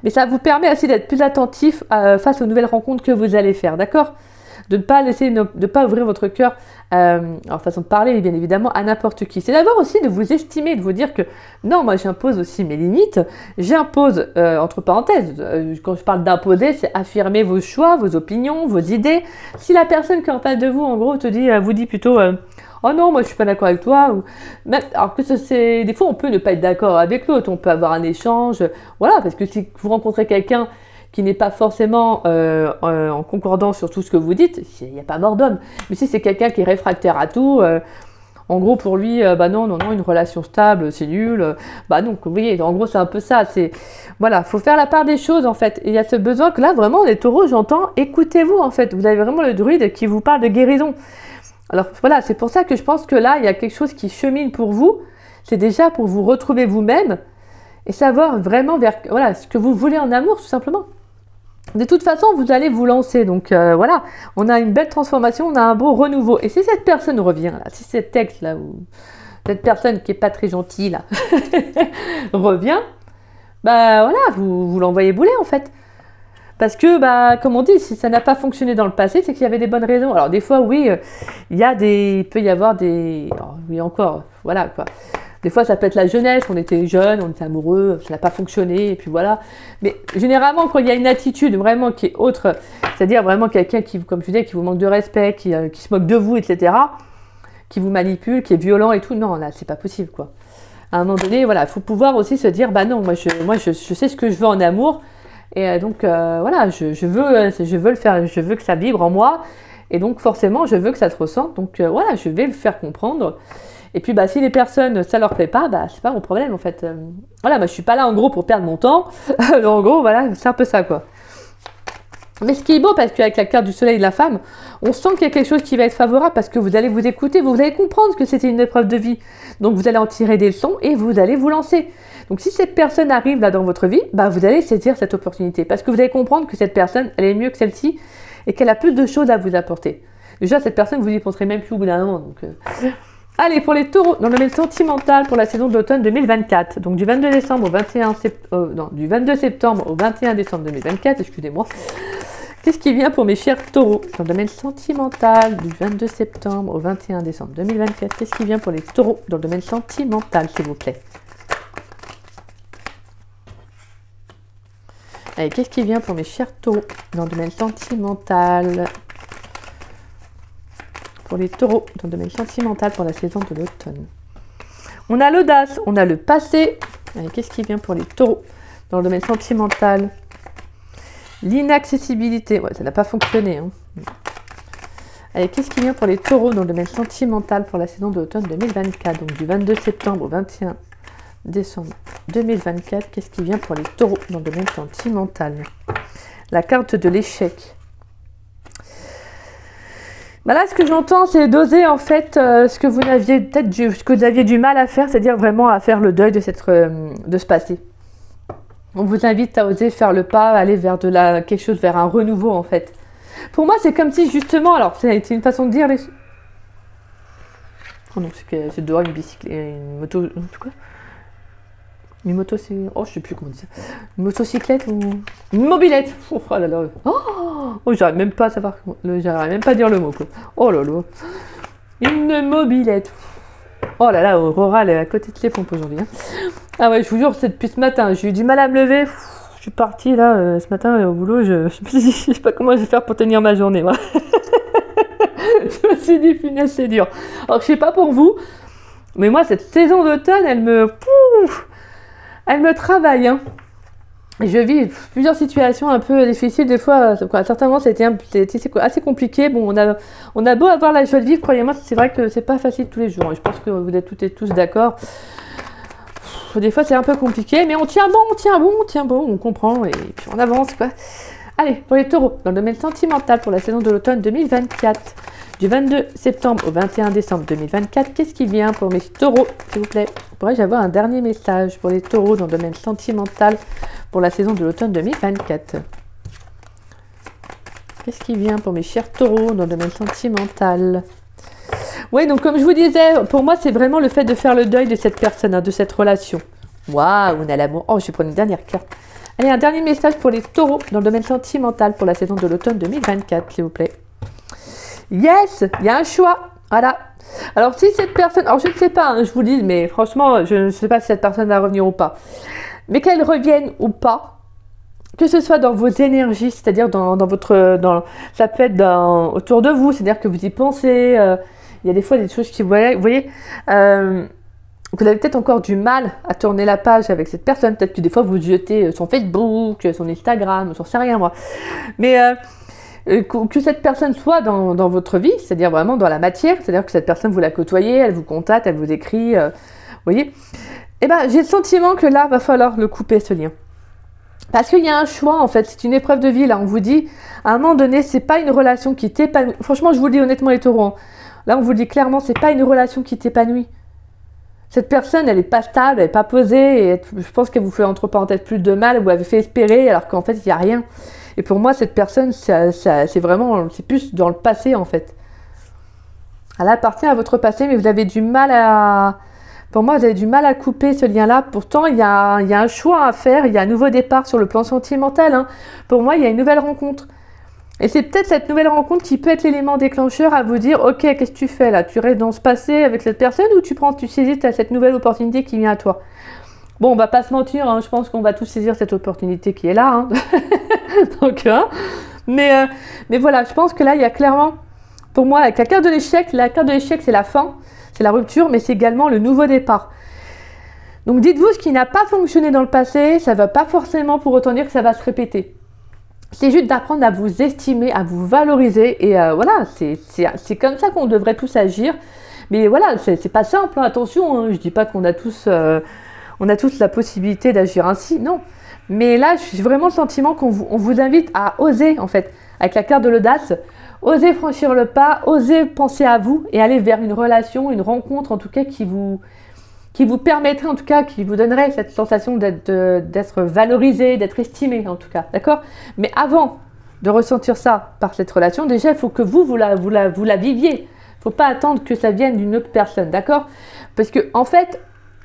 mais ça vous permet aussi d'être plus attentif face aux nouvelles rencontres que vous allez faire, d'accord ? De ne pas ouvrir votre cœur, en façon de parler, bien évidemment, à n'importe qui. C'est d'abord aussi de vous estimer, de vous dire que non, moi j'impose aussi mes limites, j'impose, entre parenthèses, quand je parle d'imposer, c'est affirmer vos choix, vos opinions, vos idées. Si la personne qui est en face de vous, en gros, vous dit plutôt oh non, moi je suis pas d'accord avec toi, ou même, alors que des fois on peut ne pas être d'accord avec l'autre, on peut avoir un échange, voilà, parce que si vous rencontrez quelqu'un qui n'est pas forcément en concordance sur tout ce que vous dites, il n'y a pas mort d'homme. Mais si c'est quelqu'un qui est réfractaire à tout, en gros pour lui, bah non, une relation stable, c'est nul. Bah donc, vous voyez, en gros c'est un peu ça. Voilà, faut faire la part des choses en fait. Et il y a ce besoin que là, vraiment, les taureaux, j'entends, écoutez-vous en fait. Vous avez vraiment le druide qui vous parle de guérison. Alors voilà, c'est pour ça que je pense que là, il y a quelque chose qui chemine pour vous. C'est déjà pour vous retrouver vous-même et savoir vraiment voilà, ce que vous voulez en amour, tout simplement. De toute façon, vous allez vous lancer. Donc voilà, on a une belle transformation, on a un beau renouveau. Et si cette personne revient, là, si cet ex là, ou cette personne qui est pas très gentille là, revient, bah voilà, vous l'envoyez bouler en fait. Parce que, bah, comme on dit, si ça n'a pas fonctionné dans le passé, c'est qu'il y avait des bonnes raisons. Alors des fois, oui, il peut y avoir des... Alors, oui, encore, voilà quoi. Des fois, ça peut être la jeunesse, on était jeunes, on était amoureux, ça n'a pas fonctionné, et puis voilà. Mais généralement, quand il y a une attitude vraiment qui est autre, c'est-à-dire vraiment quelqu'un qui, comme je disais, qui vous manque de respect, qui se moque de vous, etc., qui vous manipule, qui est violent et tout, non, là, c'est pas possible, quoi. À un moment donné, voilà, il faut pouvoir aussi se dire, bah non, moi, je sais ce que je veux en amour, et donc, voilà, je veux le faire, je veux que ça vibre en moi, et donc, forcément, je veux que ça se ressente, donc, voilà, je vais le faire comprendre. Et puis, bah, si les personnes, ça leur plaît pas, bah, c'est pas mon problème, en fait. Voilà, moi, je suis pas là, en gros, pour perdre mon temps. En gros, voilà, c'est un peu ça, quoi. Mais ce qui est beau, parce qu'avec la carte du soleil et de la femme, on sent qu'il y a quelque chose qui va être favorable, parce que vous allez vous écouter, vous allez comprendre que c'était une épreuve de vie. Donc, vous allez en tirer des leçons et vous allez vous lancer. Donc, si cette personne arrive là dans votre vie, bah, vous allez saisir cette opportunité. Parce que vous allez comprendre que cette personne, elle est mieux que celle-ci et qu'elle a plus de choses à vous apporter. Déjà, cette personne, vous y penserez même plus au bout d'un moment. Donc, allez, pour les taureaux, dans le domaine sentimental pour la saison d'automne 2024, donc du 22 décembre au du 22 septembre au 21 décembre 2024, excusez-moi. Qu'est-ce qui vient pour mes chers taureaux dans le domaine sentimental du 22 septembre au 21 décembre 2024? Qu'est-ce qui vient pour les taureaux dans le domaine sentimental, s'il vous plaît? Allez, qu'est-ce qui vient pour mes chers taureaux dans le domaine sentimental? Pour les taureaux, dans le domaine sentimental pour la saison de l'automne. On a l'audace, on a le passé. Allez, qu'est-ce qui vient pour les taureaux dans le domaine sentimental? L'inaccessibilité, ouais, ça n'a pas fonctionné. Hein. Allez, qu'est-ce qui vient pour les taureaux dans le domaine sentimental pour la saison d'automne 2024? Donc du 22 septembre au 21 décembre 2024, qu'est-ce qui vient pour les taureaux dans le domaine sentimental? La carte de l'échec. Bah là, ce que j'entends, c'est d'oser en fait ce que vous aviez peut-être ce que vous aviez du mal à faire, c'est-à-dire vraiment à faire le deuil de ce passé. On vous invite à oser faire le pas, aller vers quelque chose, vers un renouveau en fait. Pour moi, c'est comme si justement, alors c'est une façon de dire les. Oh non, c'est dehors une bicyclette, une moto, quoi? Une moto, c'est. Oh, je sais plus comment dire. Une motocyclette ou. Une mobilette. Oh là là. Oh, j'arrive même pas à savoir. J'arrive même pas à dire le mot, quoi. Oh là là. Une mobilette. Oh là là, Aurora, elle est à côté de les pompes aujourd'hui. Hein. Ah ouais, je vous jure, c'est depuis ce matin. J'ai eu du mal à me lever. Je suis partie là, ce matin au boulot. Je me suis dit, je sais pas comment je vais faire pour tenir ma journée, moi. Je me suis dit, punaise, c'est dur. Alors, je sais pas pour vous, mais moi, cette saison d'automne, elle me travaille, hein. Je vis plusieurs situations un peu difficiles, des fois, à certains moments, c'était assez compliqué. Bon, on a beau avoir la joie de vivre, croyez-moi, c'est vrai que c'est pas facile tous les jours. Je pense que vous êtes toutes et tous d'accord. Des fois, c'est un peu compliqué, mais on tient bon, on comprend, et puis on avance, quoi. Allez, pour les taureaux, dans le domaine sentimental, pour la saison de l'automne 2024, du 22 septembre au 21 décembre 2024, qu'est-ce qui vient pour mes taureaux, s'il vous plaît? Pourrais-je avoir un dernier message pour les taureaux dans le domaine sentimental pour la saison de l'automne 2024? Qu'est-ce qui vient pour mes chers taureaux dans le domaine sentimental? Oui, donc comme je vous disais, pour moi, c'est vraiment le fait de faire le deuil de cette personne, hein, de cette relation. Waouh, on a l'amour. Oh, je vais prendre une dernière carte. Allez, un dernier message pour les taureaux dans le domaine sentimental pour la saison de l'automne 2024, s'il vous plaît. Yes, il y a un choix. Voilà. Alors, si cette personne... Alors, je ne sais pas, hein, je vous dis, mais franchement, je ne sais pas si cette personne va revenir ou pas. Mais qu'elle revienne ou pas, que ce soit dans vos énergies, c'est-à-dire dans votre... ça peut être autour de vous, c'est-à-dire que vous y pensez. Il y a des fois des choses qui... Vous voyez vous avez peut-être encore du mal à tourner la page avec cette personne. Peut-être que des fois, vous jetez son Facebook, son Instagram, j'en sais rien, moi. Mais... que cette personne soit dans votre vie, c'est-à-dire vraiment dans la matière, c'est-à-dire que cette personne, vous la côtoyez, elle vous contacte, elle vous écrit, vous voyez, eh ben, j'ai le sentiment que là, va falloir le couper, ce lien. Parce qu'il y a un choix, en fait, c'est une épreuve de vie, là, on vous dit, à un moment donné, c'est pas une relation qui t'épanouit. Franchement, je vous le dis honnêtement, les taureaux, hein. Là, on vous le dit clairement, c'est pas une relation qui t'épanouit. Cette personne, elle est pas stable, elle est pas posée, et je pense qu'elle vous fait, entre parenthèses, plus de mal, vous l'avez fait espérer, alors qu'en fait, il n'y a rien. Et pour moi, cette personne, c'est vraiment, c'est plus dans le passé, en fait. Elle appartient à votre passé, mais vous avez du mal à... Pour moi, vous avez du mal à couper ce lien-là. Pourtant, il y a un choix à faire, il y a un nouveau départ sur le plan sentimental. Hein. Pour moi, il y a une nouvelle rencontre. Et c'est peut-être cette nouvelle rencontre qui peut être l'élément déclencheur à vous dire, ok, qu'est-ce que tu fais là? Tu restes dans ce passé avec cette personne ou tu saisis cette nouvelle opportunité qui vient à toi? Bon, on va pas se mentir, hein, je pense qu'on va tous saisir cette opportunité qui est là. Hein. Donc, hein, mais voilà, je pense que là, il y a clairement, pour moi, avec la carte de l'échec, c'est la fin, c'est la rupture, mais c'est également le nouveau départ. Donc, dites-vous, ce qui n'a pas fonctionné dans le passé, ça ne va pas forcément pour autant dire que ça va se répéter. C'est juste d'apprendre à vous estimer, à vous valoriser, et voilà, c'est comme ça qu'on devrait tous agir. Mais voilà, c'est pas simple, hein, attention, hein, je dis pas qu'on a tous... on a tous la possibilité d'agir ainsi, non. Mais là, j'ai vraiment le sentiment qu'on vous invite à oser, en fait, avec la carte de l'audace, oser franchir le pas, oser penser à vous et aller vers une relation, une rencontre, en tout cas, qui vous permettrait, en tout cas, qui vous donnerait cette sensation d'être valorisé, d'être estimé, en tout cas, d'accord? Mais avant de ressentir ça par cette relation, déjà, il faut que vous la viviez. Il ne faut pas attendre que ça vienne d'une autre personne, d'accord? Parce que, en fait,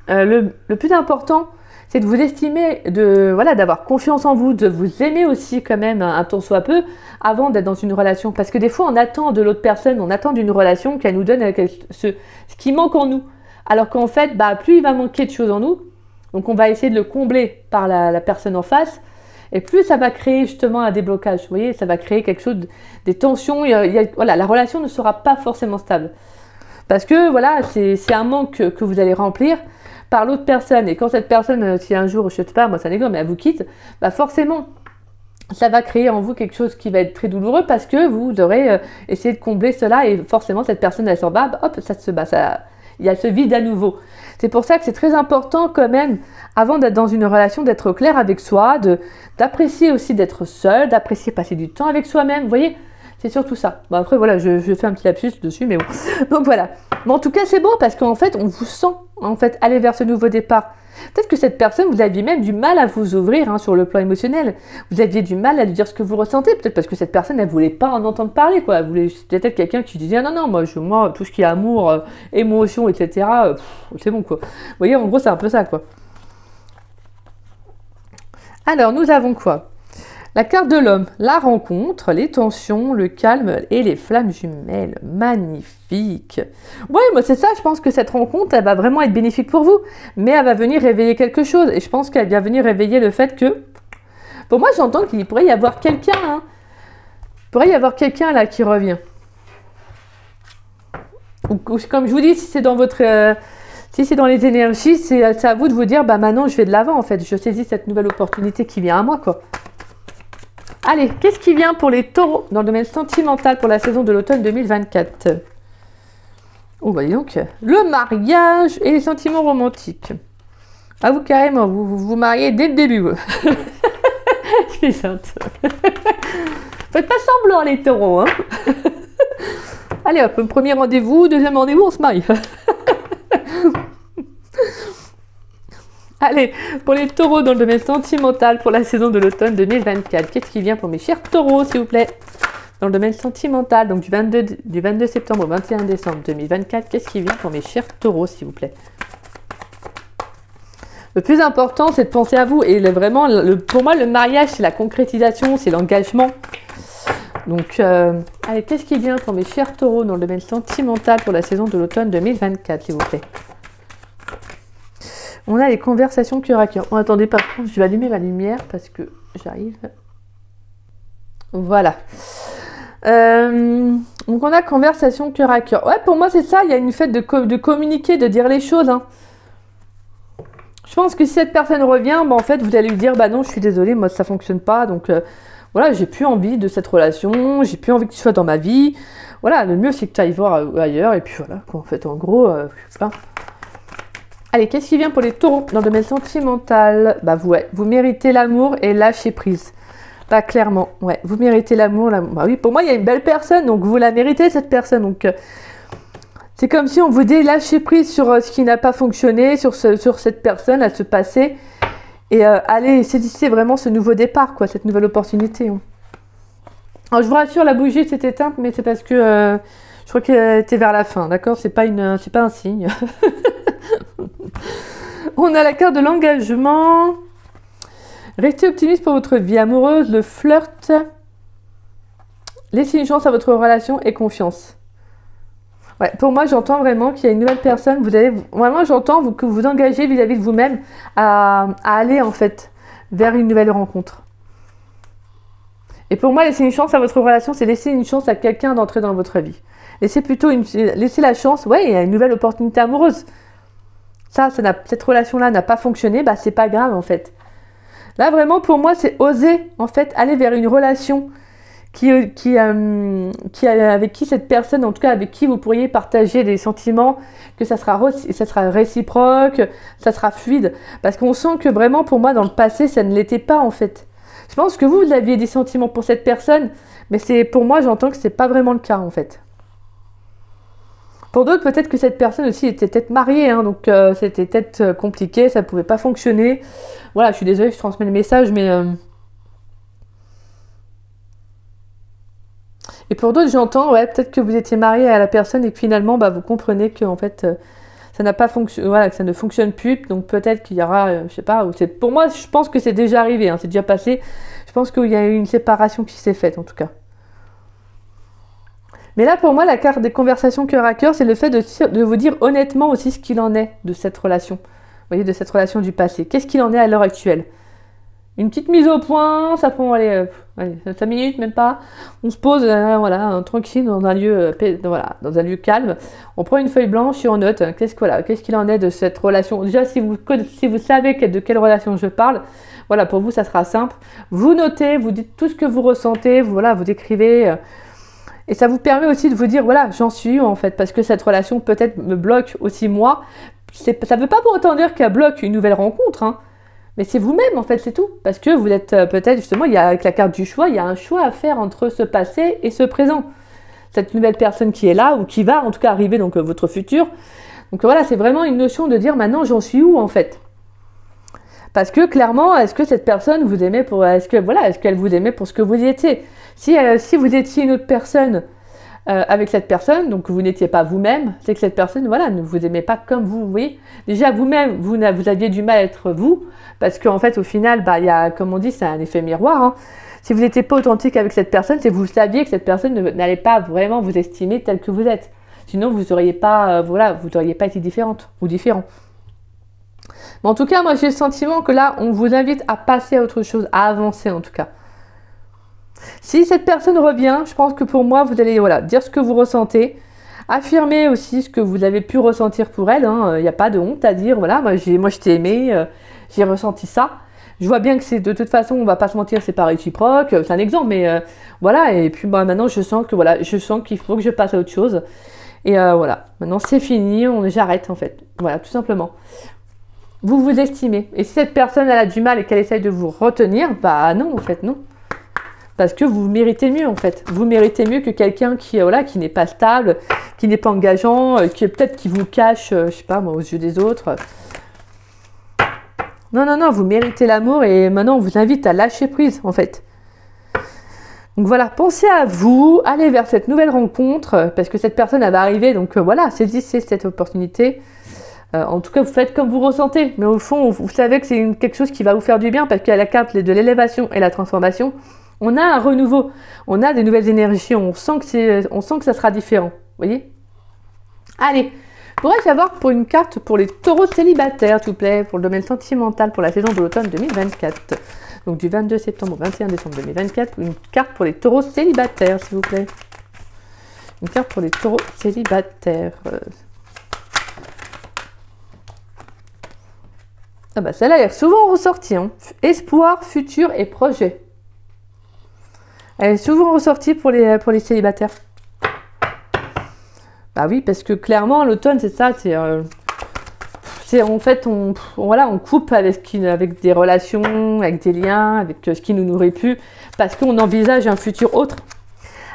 le plus important, c'est de vous estimer, d'avoir confiance en vous, de vous aimer aussi quand même un tant soit peu avant d'être dans une relation. Parce que des fois, on attend de l'autre personne, on attend d'une relation qu'elle nous donne ce qui manque en nous. Alors qu'en fait, plus il va manquer de choses en nous, donc on va essayer de le combler par la personne en face, et plus ça va créer justement un déblocage. Vous voyez, ça va créer quelque chose, des tensions, la relation ne sera pas forcément stable. Parce que voilà, c'est un manque que vous allez remplir par l'autre personne. Et quand cette personne, si un jour, je sais pas, moi ça négocie, mais elle vous quitte, forcément, ça va créer en vous quelque chose qui va être très douloureux parce que vous aurez essayé de combler cela et forcément cette personne elle s'en va, hop, ça se bat, il y a ce vide à nouveau. C'est pour ça que c'est très important quand même, avant d'être dans une relation, d'être clair avec soi, d'apprécier aussi d'être seul, d'apprécier passer du temps avec soi-même, vous voyez, c'est surtout ça. Bon après voilà, je fais un petit lapsus dessus, mais bon. Donc voilà. Mais en tout cas c'est beau parce qu'en fait on vous sent en fait aller vers ce nouveau départ. Peut-être que cette personne, vous aviez même du mal à vous ouvrir hein, sur le plan émotionnel. Vous aviez du mal à lui dire ce que vous ressentez. Peut-être parce que cette personne, elle voulait pas en entendre parler, quoi. Elle voulait peut-être quelqu'un qui disait ah, non, moi, tout ce qui est amour, émotion, etc., c'est bon, quoi. Vous voyez, en gros, c'est un peu ça, quoi. Alors, nous avons quoi? La carte de l'homme, la rencontre, les tensions, le calme et les flammes jumelles. Magnifique. Ouais, moi c'est ça, je pense que cette rencontre, elle va vraiment être bénéfique pour vous. Mais elle va venir réveiller quelque chose. Et je pense qu'elle va venir réveiller le fait que... Pour moi, j'entends qu'il pourrait y avoir quelqu'un. Hein. Il pourrait y avoir quelqu'un là qui revient. Ou comme je vous dis, si c'est dans votre... si c'est dans les énergies, c'est à vous de vous dire, bah maintenant je vais de l'avant en fait. Je saisis cette nouvelle opportunité qui vient à moi, quoi. Allez, qu'est-ce qui vient pour les taureaux dans le domaine sentimental pour la saison de l'automne 2024? Oh, bah dis donc, le mariage et les sentiments romantiques. Ah, vous carrément, vous mariez dès le début. Je suis sainte. Faites pas semblant les taureaux. Hein. Allez hop, premier rendez-vous, deuxième rendez-vous, on se marie. Allez, pour les taureaux dans le domaine sentimental pour la saison de l'automne 2024, qu'est-ce qui vient pour mes chers taureaux, s'il vous plaît? Dans le domaine sentimental, donc du 22 septembre au 21 décembre 2024, qu'est-ce qui vient pour mes chers taureaux, s'il vous plaît? Le plus important, c'est de penser à vous. Et vraiment, pour moi, le mariage, c'est la concrétisation, c'est l'engagement. Donc, allez, qu'est-ce qui vient pour mes chers taureaux dans le domaine sentimental pour la saison de l'automne 2024, s'il vous plaît? On a les conversations cœur à cœur. Oh, attendez, par contre, je vais allumer ma lumière parce que j'arrive. Voilà. Donc, on a conversation cœur à cœur. Ouais, pour moi, c'est ça. Il y a une fête de communiquer, de dire les choses. Hein. Je pense que si cette personne revient, bah, en fait, vous allez lui dire, bah non, je suis désolée, moi, ça fonctionne pas. Donc, voilà, j'ai plus envie de cette relation. J'ai plus envie que tu sois dans ma vie. Voilà, le mieux, c'est que tu ailles voir ailleurs. Et puis, voilà, quoi, en fait, en gros, voilà. Allez, qu'est-ce qui vient pour les taureaux dans le domaine sentimental? Bah, vous méritez l'amour et lâcher prise. Bah, clairement, ouais, vous méritez l'amour. Bah oui, pour moi, il y a une belle personne, donc vous la méritez, cette personne. Donc, c'est comme si on vous dit lâcher prise sur ce qui n'a pas fonctionné, sur cette personne, à se passer. Et allez, saisissez vraiment ce nouveau départ, quoi, cette nouvelle opportunité. Hein. Alors, je vous rassure, la bougie s'est éteinte, mais c'est parce que je crois qu'elle était vers la fin, d'accord? C'est pas un signe. On a la carte de l'engagement. Restez optimiste pour votre vie amoureuse, le flirt. Laissez une chance à votre relation et confiance. Ouais, pour moi, j'entends vraiment qu'il y a une nouvelle personne. Vraiment, j'entends que vous engagez vis-à-vis de vous-même à aller en fait vers une nouvelle rencontre. Et pour moi, laisser une chance à votre relation, c'est laisser une chance à quelqu'un d'entrer dans votre vie. Laissez la chance, ouais, il y a une nouvelle opportunité amoureuse. Cette relation-là n'a pas fonctionné, bah c'est pas grave en fait. Là vraiment pour moi c'est oser en fait aller vers une relation avec qui cette personne, en tout cas avec qui vous pourriez partager des sentiments, que ça sera réciproque, ça sera fluide. Parce qu'on sent que vraiment pour moi dans le passé ça ne l'était pas en fait. Je pense que vous aviez des sentiments pour cette personne, mais pour moi j'entends que c'est pas vraiment le cas en fait. Pour d'autres, peut-être que cette personne aussi était peut-être mariée, hein, donc c'était peut-être compliqué, ça ne pouvait pas fonctionner. Voilà, je suis désolée, je transmets le message, mais... Et pour d'autres, j'entends, ouais, peut-être que vous étiez marié à la personne et que finalement, bah, vous comprenez que en fait, ça n'a pas fonctionné, voilà, que ça ne fonctionne plus, donc peut-être qu'il y aura, je sais pas, pour moi, je pense que c'est déjà arrivé, hein, c'est déjà passé. Je pense qu'il y a eu une séparation qui s'est faite, en tout cas. Mais là, pour moi, la carte des conversations cœur à cœur, c'est le fait de vous dire honnêtement aussi ce qu'il en est de cette relation. Vous voyez, de cette relation du passé. Qu'est-ce qu'il en est à l'heure actuelle? Une petite mise au point, ça prend, allez, 5 minutes, même pas. On se pose, voilà, tranquille, dans un lieu, dans un lieu calme. On prend une feuille blanche et on note, qu'est-ce qu'il en est de cette relation. Déjà, si vous savez de quelle relation je parle, Voilà, pour vous, ça sera simple. Vous notez, vous dites tout ce que vous ressentez, voilà, vous décrivez. Et ça vous permet aussi de vous dire, voilà, j'en suis où en fait, parce que cette relation peut-être me bloque aussi moi. Ça ne veut pas pour autant dire qu'elle bloque une nouvelle rencontre, hein, mais c'est vous-même en fait, c'est tout. Parce que vous êtes peut-être justement, il y a avec la carte du choix, il y a un choix à faire entre ce passé et ce présent. Cette nouvelle personne qui est là, ou qui va en tout cas arriver, donc votre futur. Donc voilà, c'est vraiment une notion de dire maintenant j'en suis où en fait. Parce que clairement, est-ce que cette personne vous aimait pour, est-ce qu'elle vous aimait pour ce que vous étiez? Si vous étiez une autre personne avec cette personne, donc vous n'étiez pas vous-même, c'est que cette personne, voilà, ne vous aimait pas comme vous, vous voyez. Déjà vous-même, vous aviez du mal à être vous, parce qu'en fait, au final, bah, il y a, comme on dit, c'est un effet miroir. Hein. Si vous n'étiez pas authentique avec cette personne, c'est que vous saviez que cette personne n'allait pas vraiment vous estimer tel que vous êtes. Sinon, vous n'auriez pas, voilà, vous n'auriez pas été différente ou différent. Mais en tout cas, moi, j'ai le sentiment que là, on vous invite à passer à autre chose, à avancer en tout cas. Si cette personne revient, je pense que pour moi, vous allez voilà, dire ce que vous ressentez, affirmer aussi ce que vous avez pu ressentir pour elle. Il n'y a pas de honte à dire, voilà, moi je t'ai aimé, j'ai ressenti ça. Je vois bien que c'est de toute façon, on va pas se mentir, c'est pas réciproque, c'est un exemple, mais voilà. Et puis bah, maintenant, je sens que voilà, je sens qu'il faut que je passe à autre chose. Et voilà, maintenant c'est fini, j'arrête en fait. Voilà, tout simplement. Vous vous estimez. Et si cette personne elle a du mal et qu'elle essaye de vous retenir, bah non, en fait, non. Parce que vous méritez mieux, en fait. Vous méritez mieux que quelqu'un qui voilà, qui n'est pas stable, qui n'est pas engageant, qui peut-être qui vous cache, je sais pas moi, aux yeux des autres. Non, non, non, vous méritez l'amour et maintenant on vous invite à lâcher prise, en fait. Donc voilà, pensez à vous, allez vers cette nouvelle rencontre, parce que cette personne elle va arriver, donc voilà, saisissez cette opportunité. En tout cas, vous faites comme vous ressentez, mais au fond, vous savez que c'est quelque chose qui va vous faire du bien, parce qu'il y a la carte de l'élévation et la transformation. On a un renouveau, on a des nouvelles énergies, on sent que ça sera différent, vous voyez. Allez, pourrais-je avoir pour une carte pour les taureaux célibataires, s'il vous plaît, pour le domaine sentimental, pour la saison de l'automne 2024. Donc du 22 septembre au 21 décembre 2024, une carte pour les taureaux célibataires, s'il vous plaît. Une carte pour les taureaux célibataires. Ah bah celle-là est souvent ressortie, hein. Espoir, futur et projet. Elle est souvent ressortie pour les célibataires. Bah oui, parce que clairement, l'automne, c'est ça, c'est en fait, voilà, on coupe avec des relations, avec des liens, avec ce qui nous nourrit plus, parce qu'on envisage un futur autre.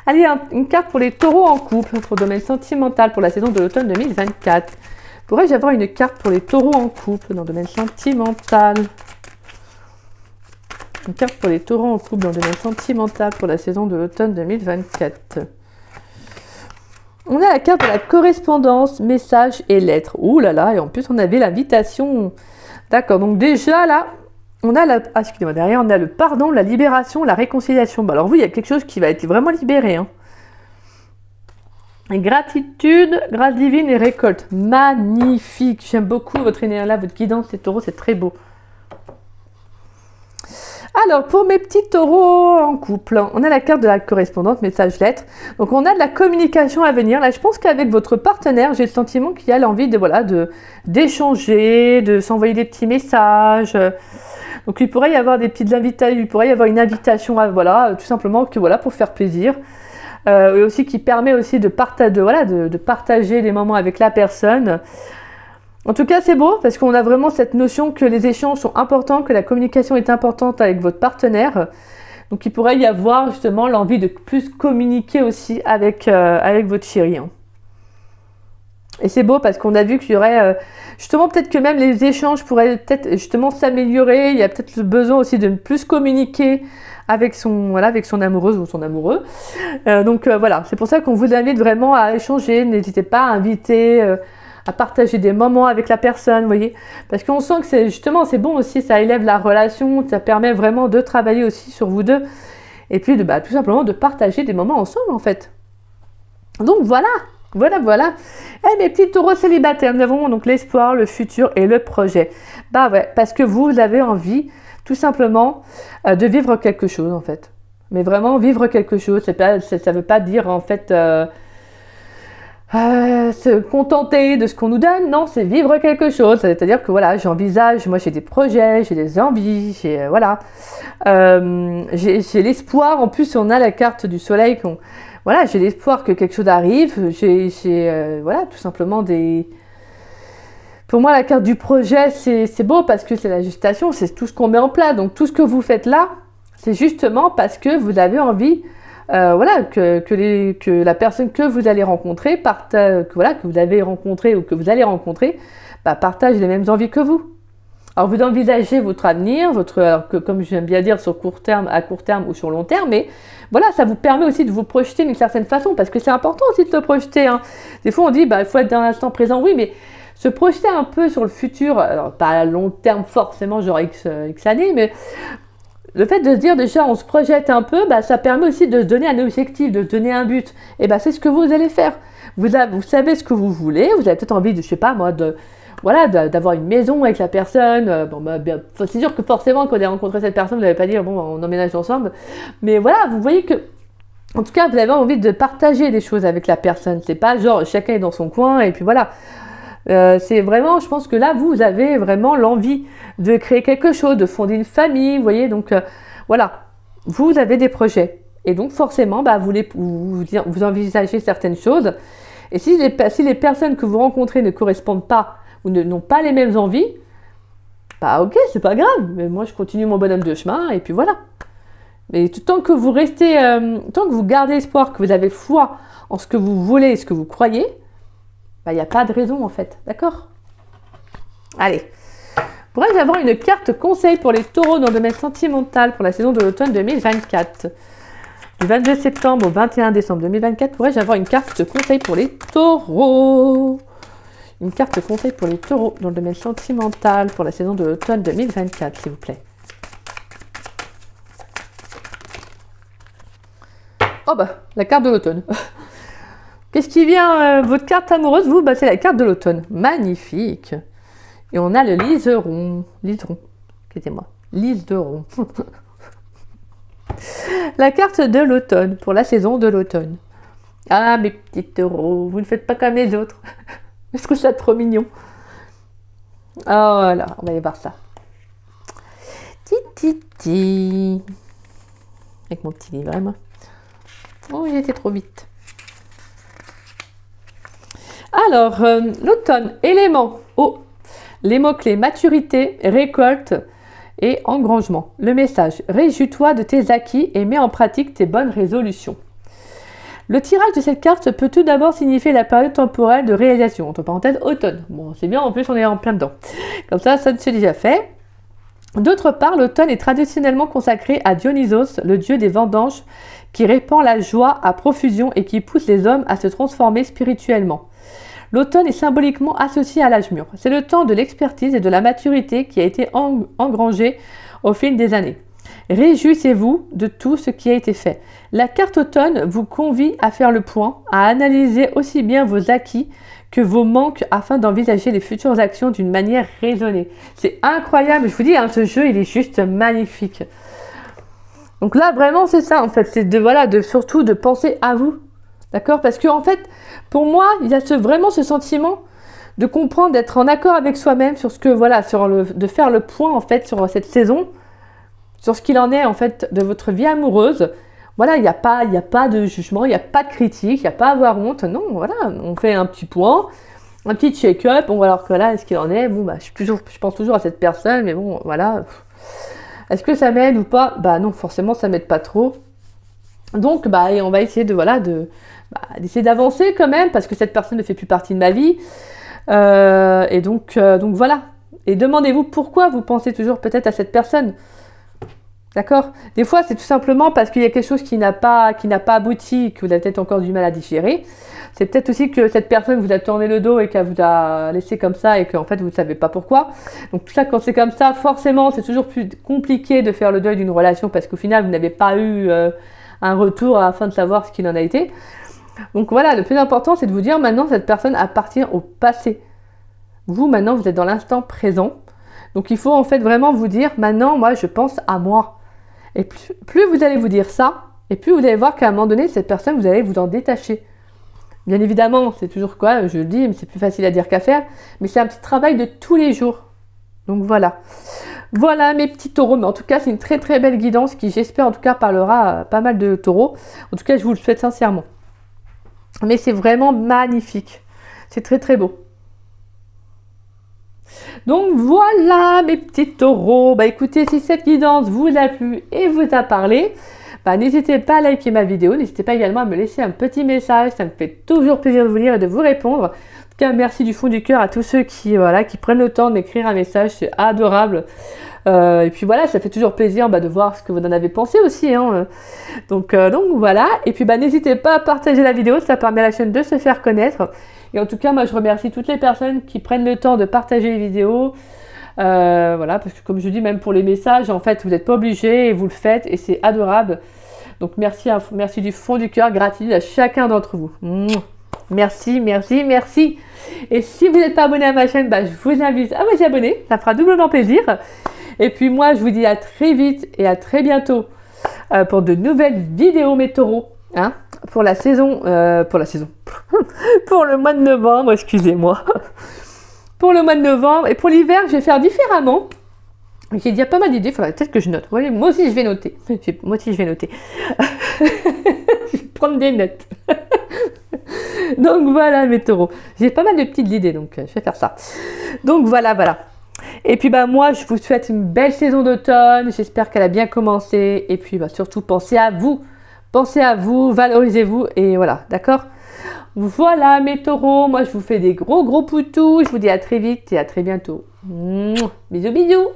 Allez, une carte pour les taureaux en couple, pour le domaine sentimental, pour la saison de l'automne 2024. Pourrais-je avoir une carte pour les taureaux en couple, dans le domaine sentimental? Une carte pour les taureaux en couple dans le domaine sentimental pour la saison de l'automne 2024. On a la carte de la correspondance, messages et lettres. Ouh là là, et en plus on avait l'invitation. D'accord, donc déjà là, on a excusez-moi, derrière on a le pardon, la libération, la réconciliation. Bah, alors vous, il y a quelque chose qui va être vraiment libéré. Hein. Et gratitude, grâce divine et récolte. Magnifique. J'aime beaucoup votre énergie là, votre guidance, les taureaux, c'est très beau. Alors, pour mes petits taureaux en couple, on a la carte de la correspondance, message, lettre. Donc, on a de la communication à venir. Là, je pense qu'avec votre partenaire, j'ai le sentiment qu'il y a l'envie d'échanger, de s'envoyer des petits messages. Donc, il pourrait y avoir des petites invitations, il pourrait y avoir une invitation à, voilà, tout simplement, pour faire plaisir. Et aussi qui permet aussi de partager des moments avec la personne. En tout cas, c'est beau parce qu'on a vraiment cette notion que les échanges sont importants, que la communication est importante avec votre partenaire. Donc, il pourrait y avoir justement l'envie de plus communiquer aussi avec votre chéri. Hein. Et c'est beau parce qu'on a vu qu'il y aurait justement peut-être que même les échanges pourraient peut-être justement s'améliorer. Il y a peut-être le besoin aussi de plus communiquer avec son amoureuse ou son amoureux. Donc voilà, c'est pour ça qu'on vous invite vraiment à échanger. N'hésitez pas à inviter, à partager des moments avec la personne, vous voyez. Parce qu'on sent que c'est bon aussi, ça élève la relation, ça permet vraiment de travailler aussi sur vous deux. Et puis tout simplement de partager des moments ensemble en fait. Donc voilà. Voilà. Et mes petits taureaux célibataires, nous avons donc l'espoir, le futur et le projet. Bah ouais, parce que vous avez envie, tout simplement, de vivre quelque chose, en fait. Mais vraiment, vivre quelque chose, ça veut pas dire, en fait, se contenter de ce qu'on nous donne, non, c'est vivre quelque chose. C'est-à-dire que voilà, j'envisage, moi j'ai des projets, j'ai des envies, j'ai voilà, j'ai l'espoir. En plus, on a la carte du soleil, voilà, j'ai l'espoir que quelque chose arrive. J'ai voilà, tout simplement des. Pour moi, la carte du projet, c'est beau parce que c'est la gestation, c'est tout ce qu'on met en place. Donc tout ce que vous faites là, c'est justement parce que vous avez envie. Voilà, que la personne que vous allez rencontrer, que vous avez rencontré ou que vous allez rencontrer, partage les mêmes envies que vous. Alors vous envisagez votre avenir, alors que, comme j'aime bien dire, sur court terme, à court terme ou sur long terme, mais voilà, ça vous permet aussi de vous projeter d'une certaine façon, parce que c'est important aussi de se projeter. Hein. Des fois on dit, il faut être dans l'instant présent, oui, mais se projeter un peu sur le futur, alors pas à long terme forcément, genre X années, mais le fait de se dire déjà on se projette un peu, ça permet aussi de se donner un objectif, de se donner un but. Et c'est ce que vous allez faire. Vous savez ce que vous voulez, vous avez peut-être envie de, je sais pas moi, d'avoir une maison avec la personne. C'est sûr que forcément quand vous avez rencontré cette personne, vous n'allez pas dire bon on emménage ensemble. Mais voilà, vous voyez que, en tout cas vous avez envie de partager des choses avec la personne. C'est pas genre chacun est dans son coin et puis voilà. C'est vraiment, je pense que là, vous avez vraiment l'envie de créer quelque chose, de fonder une famille, vous voyez, donc voilà, vous avez des projets. Et donc forcément, vous envisagez certaines choses. Et si les personnes que vous rencontrez ne correspondent pas ou n'ont pas les mêmes envies, ok, c'est pas grave, mais moi je continue mon bonhomme de chemin et puis voilà. Mais tant que vous restez, tant que vous gardez espoir, que vous avez foi en ce que vous voulez et ce que vous croyez, il n'y a pas de raison en fait, d'accord? Allez, pourrais-je avoir une carte conseil pour les taureaux dans le domaine sentimental pour la saison de l'automne 2024? Du 22 septembre au 21 décembre 2024, pourrais-je avoir une carte conseil pour les taureaux? Une carte conseil pour les taureaux dans le domaine sentimental pour la saison de l'automne 2024, s'il vous plaît. Oh la carte de l'automne. Qu'est-ce qui vient, votre carte amoureuse, vous, c'est la carte de l'automne. Magnifique. Et on a le liseron. Excusez-moi. Liseron. La carte de l'automne, pour la saison de l'automne. Ah, mes petits taureaux, vous ne faites pas comme les autres. Je trouve ça trop mignon. Oh là, on va aller voir ça. Titi. Avec mon petit livre, moi. Oh, il était trop vite. Alors, l'automne, élément eau, les mots-clés maturité, récolte et engrangement. Le message, réjouis-toi de tes acquis et mets en pratique tes bonnes résolutions. Le tirage de cette carte peut tout d'abord signifier la période temporelle de réalisation, entre parenthèses automne. Bon, c'est bien, en plus on est en plein dedans. Comme ça c'est déjà fait. D'autre part, l'automne est traditionnellement consacré à Dionysos, le dieu des vendanges, qui répand la joie à profusion et qui pousse les hommes à se transformer spirituellement. L'automne est symboliquement associé à l'âge mûr. C'est le temps de l'expertise et de la maturité qui a été engrangé au fil des années. Réjouissez-vous de tout ce qui a été fait. La carte automne vous convie à faire le point, à analyser aussi bien vos acquis que vos manques afin d'envisager les futures actions d'une manière raisonnée. C'est incroyable, je vous dis, ce jeu il est juste magnifique. Donc là vraiment c'est ça en fait, c'est surtout de penser à vous. D'accord? Parce que en fait, pour moi, il y a vraiment ce sentiment de comprendre, d'être en accord avec soi-même sur ce que, de faire le point en fait sur cette saison, sur ce qu'il en est en fait de votre vie amoureuse. Voilà, il n'y a pas de jugement, il n'y a pas de critique, il n'y a pas à avoir honte. Non, voilà, on fait un petit point, un petit check-up. Bon, alors que là, est-ce qu'il en est? Bon, je pense toujours à cette personne, mais bon, voilà. Est-ce que ça m'aide ou pas? Non, forcément, ça m'aide pas trop. Donc, on va essayer d'essayer d'avancer quand même, parce que cette personne ne fait plus partie de ma vie. Et donc voilà. Et demandez-vous pourquoi vous pensez toujours peut-être à cette personne. D'accord? Des fois, c'est tout simplement parce qu'il y a quelque chose qui n'a pas abouti, que vous avez peut-être encore du mal à digérer. C'est peut-être aussi que cette personne vous a tourné le dos et qu'elle vous a laissé comme ça et qu'en fait, vous ne savez pas pourquoi. Donc tout ça, quand c'est comme ça, forcément, c'est toujours plus compliqué de faire le deuil d'une relation parce qu'au final, vous n'avez pas eu un retour afin de savoir ce qu'il en a été. Donc voilà, le plus important, c'est de vous dire maintenant, cette personne appartient au passé. Vous, maintenant, vous êtes dans l'instant présent. Donc il faut en fait vraiment vous dire, maintenant, moi, je pense à moi. Et plus vous allez vous dire ça, et plus vous allez voir qu'à un moment donné, cette personne, vous allez vous en détacher. Bien évidemment, c'est toujours quoi, je le dis, mais c'est plus facile à dire qu'à faire, mais c'est un petit travail de tous les jours. Donc voilà. Voilà mes petits taureaux, mais en tout cas, c'est une très très belle guidance qui, j'espère, en tout cas, parlera à pas mal de taureaux. En tout cas, je vous le souhaite sincèrement. Mais c'est vraiment magnifique. C'est très très beau. Donc voilà mes petits taureaux. Bah écoutez, si cette guidance vous a plu et vous a parlé, bah, n'hésitez pas à liker ma vidéo. N'hésitez pas également à me laisser un petit message. Ça me fait toujours plaisir de vous lire et de vous répondre. En tout cas, merci du fond du cœur à tous ceux qui, voilà, qui prennent le temps d'écrire un message. C'est adorable. Et puis voilà, ça fait toujours plaisir de voir ce que vous en avez pensé aussi. Hein. Donc voilà. Et puis n'hésitez pas à partager la vidéo. Ça permet à la chaîne de se faire connaître. Et en tout cas, moi, je remercie toutes les personnes qui prennent le temps de partager les vidéos. Voilà, parce que comme je dis, même pour les messages, en fait, vous n'êtes pas obligés et vous le faites et c'est adorable. Donc, merci du fond du cœur, gratitude à chacun d'entre vous. Merci, merci, merci. Et si vous n'êtes pas abonné à ma chaîne, je vous invite à vous abonner. Ça fera doublement plaisir. Et puis moi, je vous dis à très vite et à très bientôt pour de nouvelles vidéos, mes taureaux. Hein, pour la saison, pour le mois de novembre, excusez-moi. Pour le mois de novembre et pour l'hiver, je vais faire différemment. J'ai déjà pas mal d'idées, il faudrait peut-être que je note. Voyez, moi aussi, je vais noter. Moi aussi, je vais noter. Je vais prendre des notes. Donc voilà, mes taureaux. J'ai pas mal de petites idées, donc je vais faire ça. Donc voilà. Et puis moi, je vous souhaite une belle saison d'automne. J'espère qu'elle a bien commencé. Et puis surtout, pensez à vous. Pensez à vous, valorisez-vous et voilà, d'accord? Voilà mes taureaux, moi je vous fais des gros poutous. Je vous dis à très vite et à très bientôt. Bisous, bisous.